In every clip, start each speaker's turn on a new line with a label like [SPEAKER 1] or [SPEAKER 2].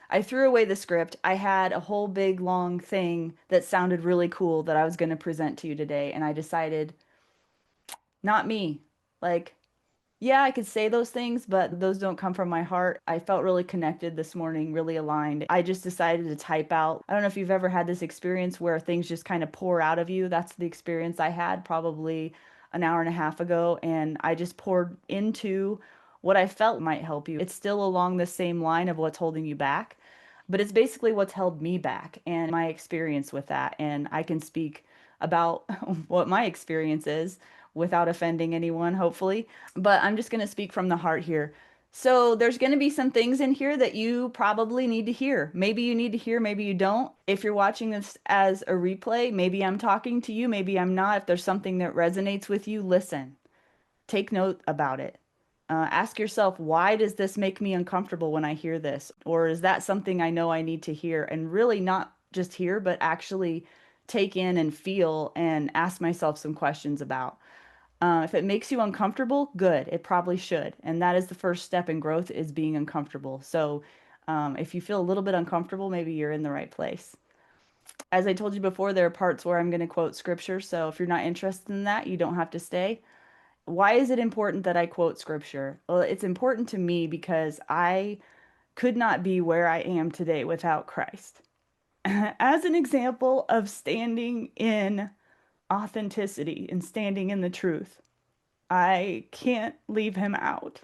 [SPEAKER 1] I threw away the script. I had a whole big long thing that sounded really cool that I was going to present to you today, and I decided, not me. Like, yeah, I could say those things, but those don't come from my heart. I felt really connected this morning, really aligned. I just decided to type out. I don't know if you've ever had this experience where things just kind of pour out of you. That's the experience I had probably an hour and a half ago, and I just poured into what I felt might help you. It's still along the same line of what's holding you back, but it's basically what's held me back and my experience with that. And I can speak about what my experience is without offending anyone, hopefully. But I'm just going to speak from the heart here. So there's going to be some things in here that you probably need to hear. Maybe you need to hear, maybe you don't. If you're watching this as a replay, maybe I'm talking to you, maybe I'm not. If there's something that resonates with you, listen. Take note about it. Ask yourself, why does this make me uncomfortable when I hear this? Or is that something I know I need to hear? And really not just hear, but actually take in and feel and ask myself some questions about. If it makes you uncomfortable, good. It probably should. And that is the first step in growth is being uncomfortable. So if you feel a little bit uncomfortable, maybe you're in the right place. As I told you before, there are parts where I'm going to quote scripture. So if you're not interested in that, you don't have to stay. Why is it important that I quote scripture? Well, it's important to me because I could not be where I am today without Christ. As an example of standing in authenticity and standing in the truth, I can't leave him out.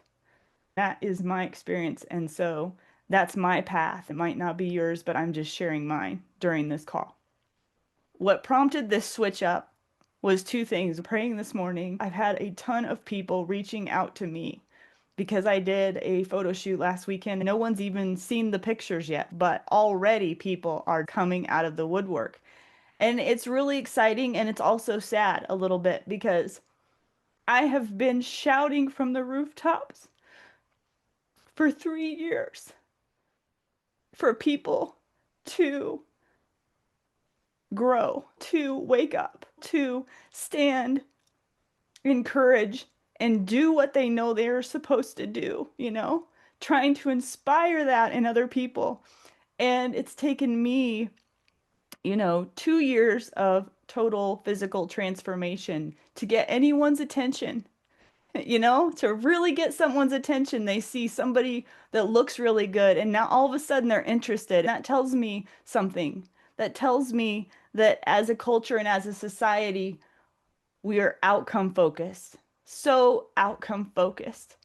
[SPEAKER 1] That is my experience. And so that's my path. It might not be yours, but I'm just sharing mine during this call. What prompted this switch up was two things. Praying this morning, I've had a ton of people reaching out to me because I did a photo shoot last weekend. No one's even seen the pictures yet, but already people are coming out of the woodwork. And it's really exciting and it's also sad a little bit because I have been shouting from the rooftops for 3 years for people to grow, to wake up, to stand in courage and do what they know they are supposed to do, trying to inspire that in other people. And it's taken me, 2 years of total physical transformation to get anyone's attention. To really get someone's attention, they see somebody that looks really good, and now all of a sudden they're interested. That tells me something. That tells me that as a culture and as a society, we are outcome focused. So outcome focused.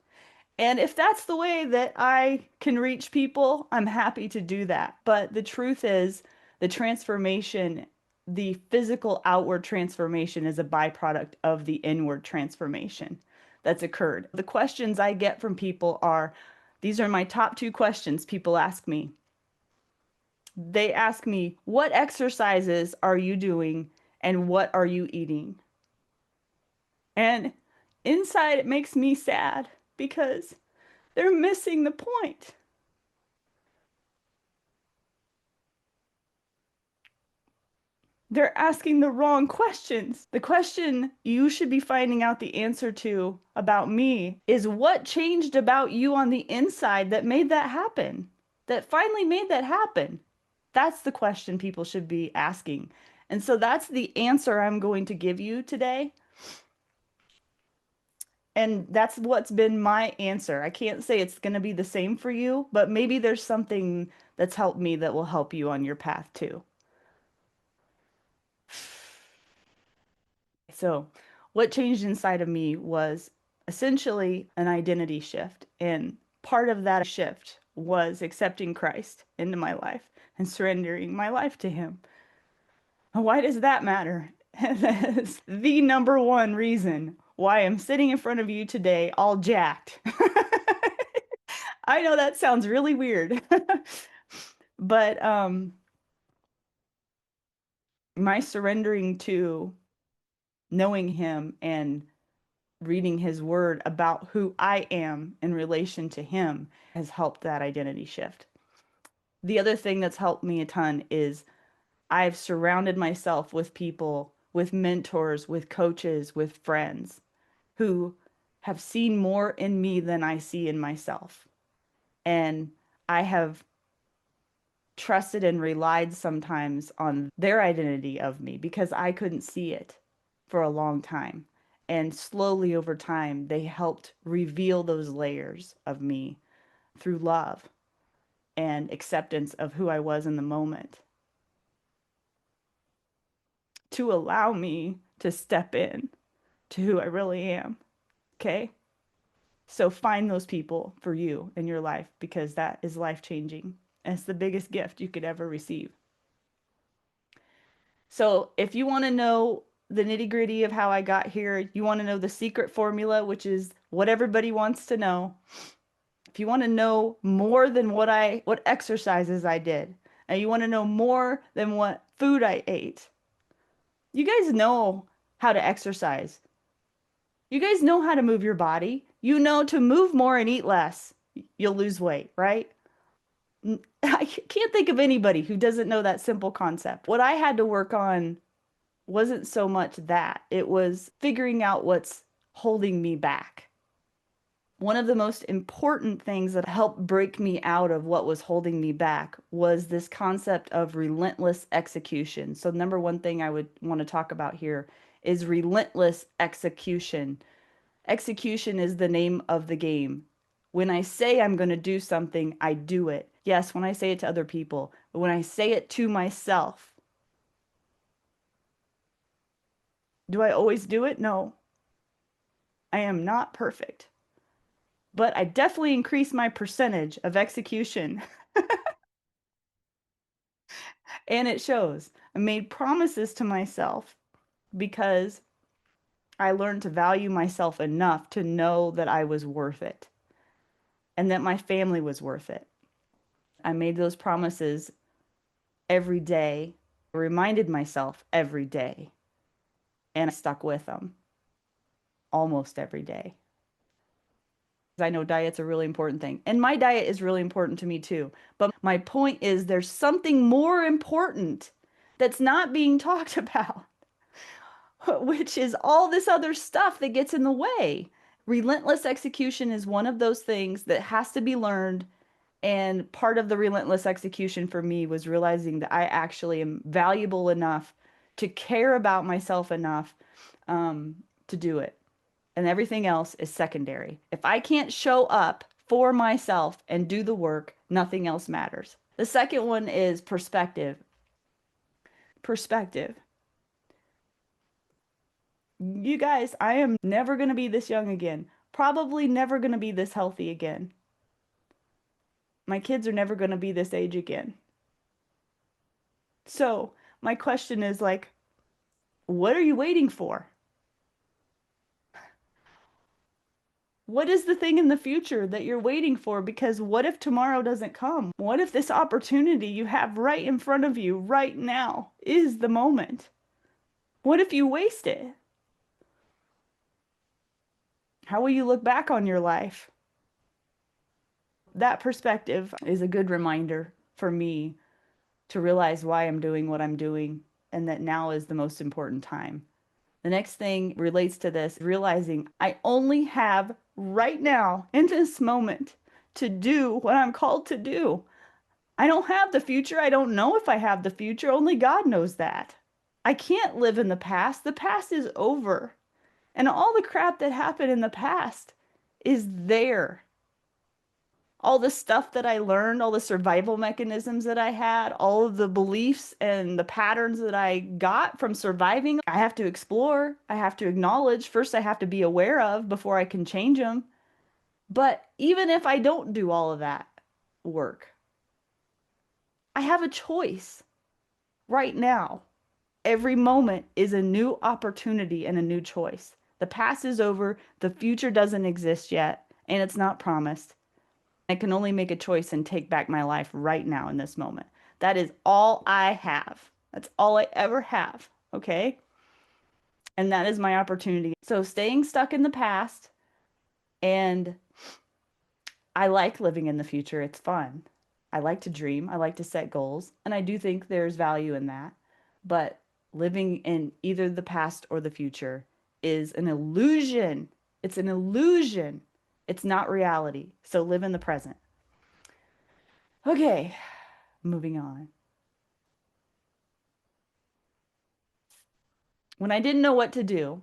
[SPEAKER 1] And if that's the way that I can reach people, I'm happy to do that. But the truth is, the transformation, the physical outward transformation is a byproduct of the inward transformation that's occurred. The questions I get from people are, these are my top two questions people ask me. They ask me, what exercises are you doing and what are you eating? And inside it makes me sad because they're missing the point. They're asking the wrong questions. The question you should be finding out the answer to about me is what changed about you on the inside that made that happen? That finally made that happen? That's the question people should be asking. And so that's the answer I'm going to give you today. And that's what's been my answer. I can't say it's going to be the same for you, but maybe there's something that's helped me that will help you on your path too. So, what changed inside of me was essentially an identity shift. And part of that shift was accepting Christ into my life and surrendering my life to Him. Why does that matter? That's the number one reason why I'm sitting in front of you today, all jacked. I know that sounds really weird, but my surrendering to knowing Him and reading His word about who I am in relation to Him has helped that identity shift. The other thing that's helped me a ton is I've surrounded myself with people, with mentors, with coaches, with friends who have seen more in me than I see in myself. And I have trusted and relied sometimes on their identity of me because I couldn't see it for a long time. And slowly over time, they helped reveal those layers of me through love and acceptance of who I was in the moment to allow me to step in to who I really am. Okay? So find those people for you in your life because that is life changing. And it's the biggest gift you could ever receive. So if you want to know the nitty gritty of how I got here, you want to know the secret formula, which is what everybody wants to know. If you want to know more than what exercises I did, and you want to know more than what food I ate, you guys know how to exercise. You guys know how to move your body. You know to move more and eat less. You'll lose weight, right? I can't think of anybody who doesn't know that simple concept. What I had to work on wasn't so much that, it was figuring out what's holding me back. One of the most important things that helped break me out of what was holding me back was this concept of relentless execution. So, number one thing I would want to talk about here is relentless execution. Execution is the name of the game. When I say I'm going to do something, I do it. Yes, when I say it to other people, but when I say it to myself, do I always do it? No, I am not perfect, but I definitely increase my percentage of execution, and it shows. I made promises to myself because I learned to value myself enough to know that I was worth it and that my family was worth it. I made those promises every day, I reminded myself every day, and I stuck with them almost every day. I know diet's a really important thing, and my diet is really important to me too. But my point is, there's something more important that's not being talked about, which is all this other stuff that gets in the way. Relentless execution is one of those things that has to be learned. And part of the relentless execution for me was realizing that I actually am valuable enough to care about myself enough to do it. And everything else is secondary. If I can't show up for myself and do the work, nothing else matters. The second one is perspective. Perspective. You guys, I am never going to be this young again. Probably never going to be this healthy again. My kids are never going to be this age again. So, my question is like, what are you waiting for? What is the thing in the future that you're waiting for? Because what if tomorrow doesn't come? What if this opportunity you have right in front of you right now is the moment? What if you waste it? How will you look back on your life? That perspective is a good reminder for me to realize why I'm doing what I'm doing and that now is the most important time. The next thing relates to this, realizing I only have right now in this moment to do what I'm called to do. I don't have the future. I don't know if I have the future. Only God knows that. I can't live in the past. The past is over. And all the crap that happened in the past is there. All the stuff that I learned, all the survival mechanisms that I had, all of the beliefs and the patterns that I got from surviving, I have to explore. I have to acknowledge. First, I have to be aware of before I can change them. But even if I don't do all of that work, I have a choice right now. Every moment is a new opportunity and a new choice. The past is over. The future doesn't exist yet, and it's not promised. I can only make a choice and take back my life right now in this moment. That is all I have. That's all I ever have. Okay. And that is my opportunity. So staying stuck in the past, and I like living in the future. It's fun. I like to dream. I like to set goals. And I do think there's value in that. But living in either the past or the future is an illusion. It's an illusion. It's not reality. So live in the present. Okay. Moving on. When I didn't know what to do,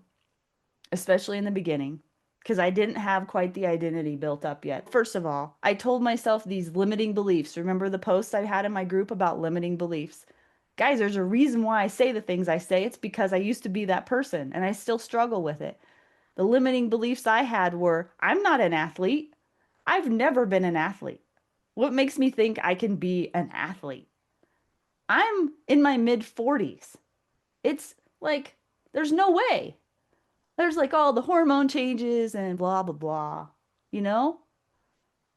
[SPEAKER 1] especially in the beginning, because I didn't have quite the identity built up yet. First of all, I told myself these limiting beliefs. Remember the post I had in my group about limiting beliefs? Guys, there's a reason why I say the things I say. It's because I used to be that person and I still struggle with it. The limiting beliefs I had were I'm not an athlete. I've never been an athlete. What makes me think I can be an athlete? I'm in my mid 40s. It's like, there's no way. There's like all the hormone changes and blah, blah, blah. You know?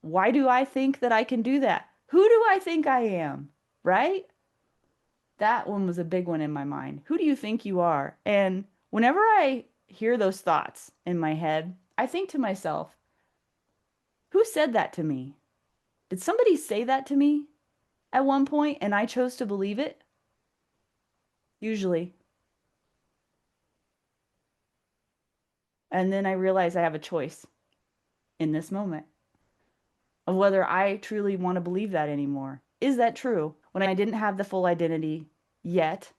[SPEAKER 1] Why do I think that I can do that? Who do I think I am? Right? That one was a big one in my mind. Who do you think you are? And whenever I hear those thoughts in my head, I think to myself, who said that to me? Did somebody say that to me at one point and I chose to believe it? Usually. And then I realize I have a choice in this moment of whether I truly want to believe that anymore. Is that true? When I didn't have the full identity yet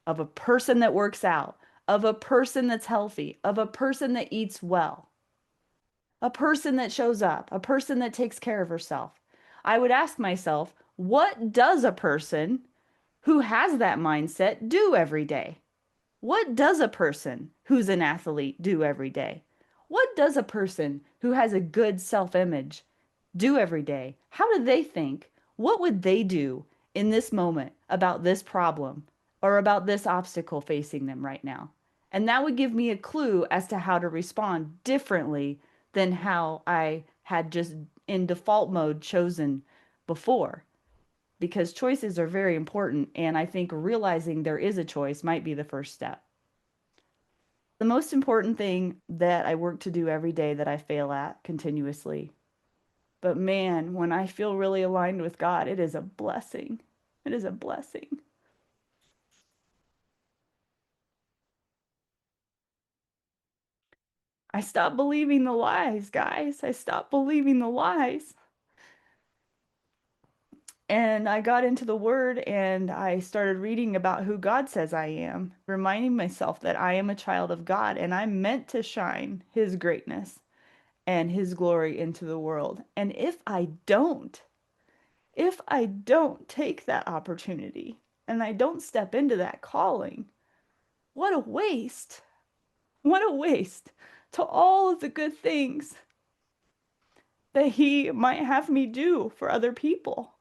[SPEAKER 1] of a person that works out, of a person that's healthy, of a person that eats well, a person that shows up, a person that takes care of herself, I would ask myself, what does a person who has that mindset do every day? What does a person who's an athlete do every day? What does a person who has a good self-image do every day? How do they think? What would they do in this moment about this problem or about this obstacle facing them right now? And that would give me a clue as to how to respond differently than how I had just in default mode chosen before. Because choices are very important, and I think realizing there is a choice might be the first step. The most important thing that I work to do every day that I fail at continuously. But man, when I feel really aligned with God, it is a blessing. It is a blessing. I stopped believing the lies, guys. I stopped believing the lies. And I got into the Word and I started reading about who God says I am, reminding myself that I am a child of God and I'm meant to shine His greatness and His glory into the world. And if I don't take that opportunity and I don't step into that calling, what a waste. What a waste to all of the good things that He might have me do for other people.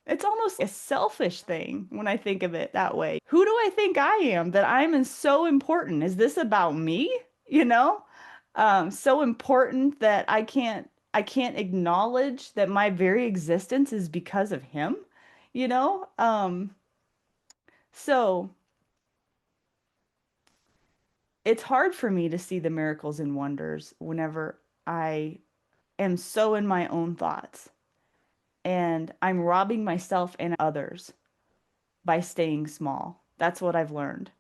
[SPEAKER 1] It's almost a selfish thing when I think of it that way. Who do I think I am that I'm so important? Is this about me? You know? So important that I can't acknowledge that my very existence is because of him, you know? So it's hard for me to see the miracles and wonders whenever I am so in my own thoughts and I'm robbing myself and others by staying small. That's what I've learned.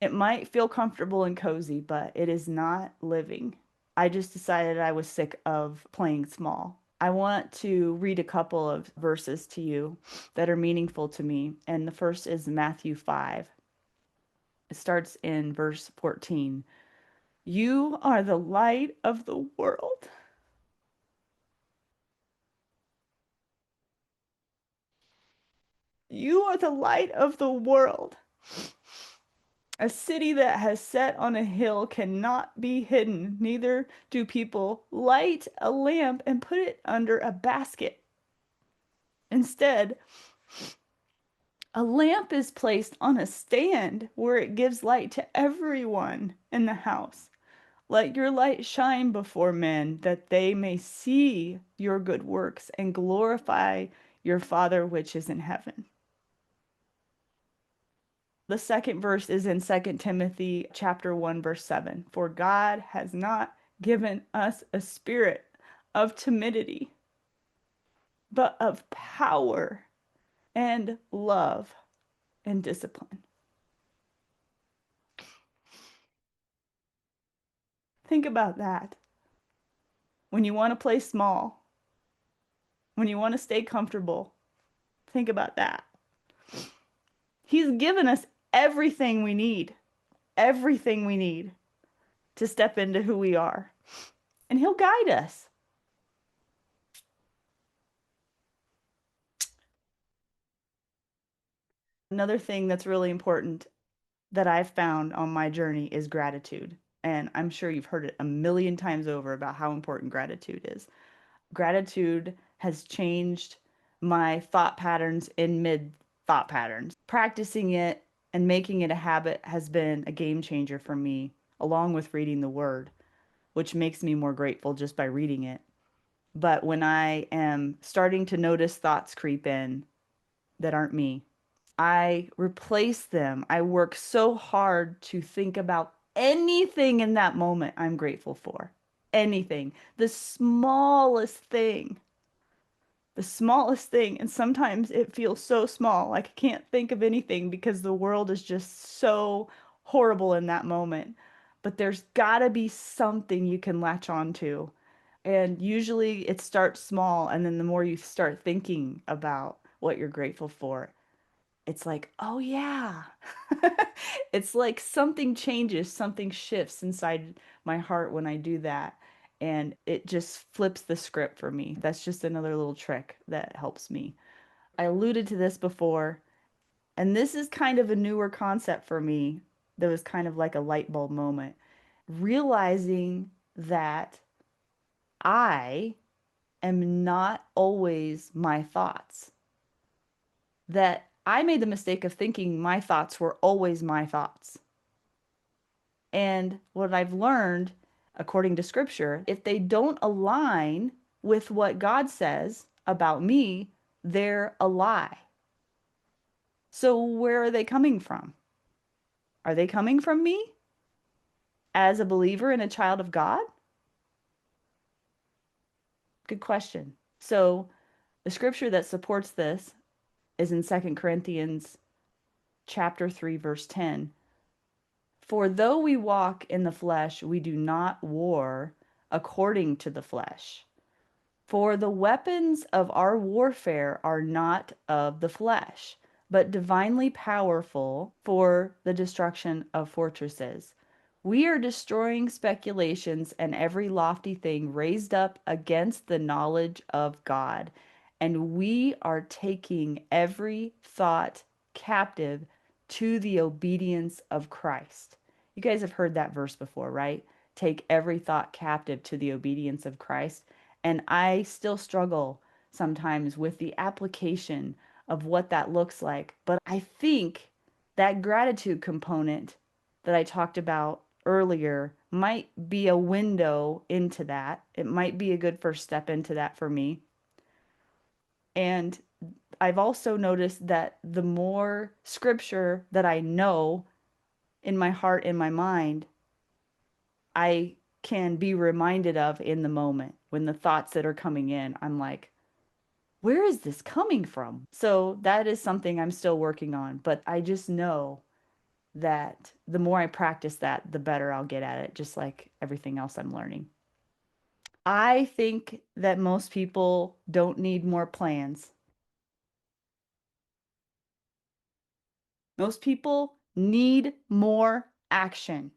[SPEAKER 1] It might feel comfortable and cozy, but it is not living. I just decided I was sick of playing small. I want to read a couple of verses to you that are meaningful to me. And the first is Matthew 5. It starts in verse 14. You are the light of the world. You are the light of the world. A city that has set on a hill cannot be hidden, neither do people light a lamp and put it under a basket. Instead, a lamp is placed on a stand where it gives light to everyone in the house. Let your light shine before men, that they may see your good works and glorify your Father which is in heaven. The second verse is in 2 Timothy chapter 1 verse 7. For God has not given us a spirit of timidity, but of power and love and discipline. Think about that. When you want to play small, when you want to stay comfortable, think about that. He's given us everything we need to step into who we are, and He'll guide us. Another thing that's really important that I've found on my journey is gratitude. And I'm sure you've heard it a million times over about how important gratitude is. Gratitude has changed my thought patterns in mid thought patterns. Practicing it and making it a habit has been a game changer for me, along with reading the word, which makes me more grateful just by reading it. But when I am starting to notice thoughts creep in that aren't me, I replace them. I work so hard to think about anything in that moment I'm grateful for. Anything. The smallest thing. The smallest thing. And sometimes it feels so small. Like I can't think of anything because the world is just so horrible in that moment. But there's got to be something you can latch on to. And usually it starts small. And then the more you start thinking about what you're grateful for, it's like, oh yeah. It's like something changes, something shifts inside my heart when I do that. And it just flips the script for me. That's just another little trick that helps me. I alluded to this before, and this is kind of a newer concept for me. That was kind of like a light bulb moment. Realizing that I am not always my thoughts. That I made the mistake of thinking my thoughts were always my thoughts. And what I've learned, according to scripture, if they don't align with what God says about me, they're a lie. So where are they coming from? Are they coming from me as a believer and a child of God? Good question. So the scripture that supports this is in 2 Corinthians chapter 3 verse 10. For though we walk in the flesh, we do not war according to the flesh. For the weapons of our warfare are not of the flesh, but divinely powerful for the destruction of fortresses. We are destroying speculations and every lofty thing raised up against the knowledge of God, and we are taking every thought captive to the obedience of Christ. You guys have heard that verse before, right? Take every thought captive to the obedience of Christ. And I still struggle sometimes with the application of what that looks like. But I think that gratitude component that I talked about earlier might be a window into that. It might be a good first step into that for me. And I've also noticed that the more scripture that I know in my heart, in my mind, I can be reminded of in the moment when the thoughts that are coming in, I'm like, where is this coming from? So that is something I'm still working on, but I just know that the more I practice that, the better I'll get at it, just like everything else I'm learning. I think that most people don't need more plans. Most people need more action.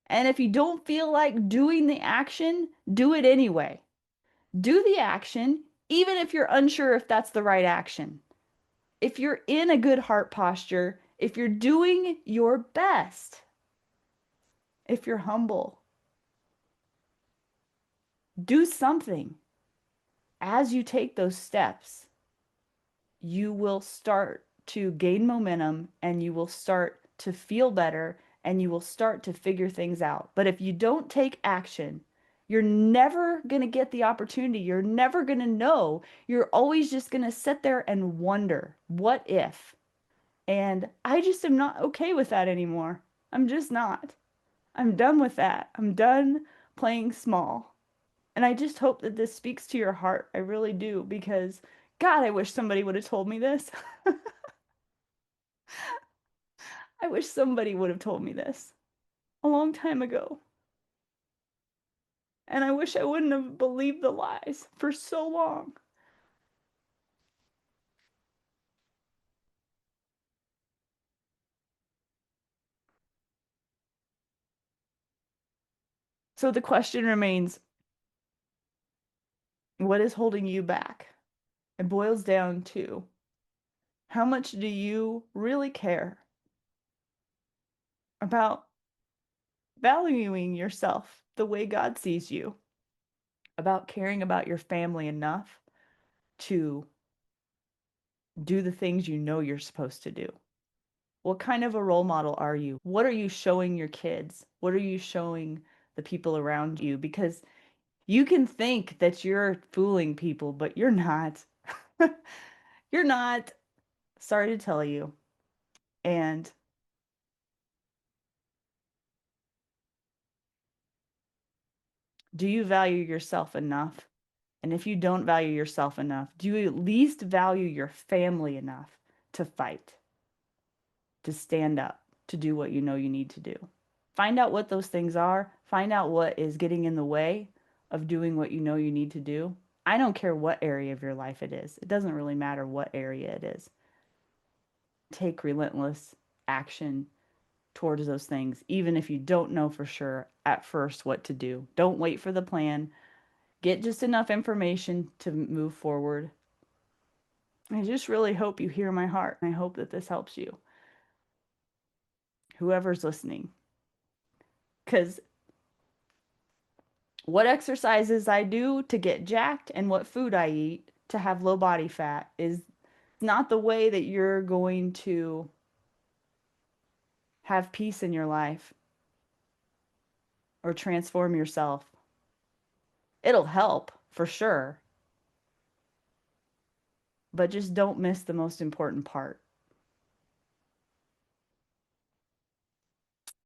[SPEAKER 1] And if you don't feel like doing the action, do it anyway. Do the action, even if you're unsure if that's the right action. If you're in a good heart posture, if you're doing your best, if you're humble, do something. As you take those steps, you will start to gain momentum and you will start to feel better and you will start to figure things out. But if you don't take action, you're never going to get the opportunity. You're never going to know. You're always just going to sit there and wonder, what if? And I just am not okay with that anymore. I'm just not. I'm done with that. I'm done playing small. And I just hope that this speaks to your heart. I really do, because God, I wish somebody would have told me this. I wish somebody would have told me this a long time ago. And I wish I wouldn't have believed the lies for so long. So the question remains, what is holding you back? It boils down to how much do you really care about valuing yourself the way God sees you, about caring about your family enough to do the things you know you're supposed to do? What kind of a role model are you? What are you showing your kids? What are you showing the people around you? Because you can think that you're fooling people, but you're not. You're not. Sorry to tell you. And do you value yourself enough? And if you don't value yourself enough, do you at least value your family enough to fight, to stand up, to do what you know you need to do? Find out what those things are. Find out what is getting in the way of doing what you know you need to do. I don't care what area of your life it is. It doesn't really matter what area it is. Take relentless action towards those things, even if you don't know for sure at first what to do. Don't wait for the plan. Get just enough information to move forward. I just really hope you hear my heart. I hope that this helps you, whoever's listening. Because what exercises I do to get jacked and what food I eat to have low body fat is not the way that you're going to have peace in your life or transform yourself. It'll help for sure, but just don't miss the most important part.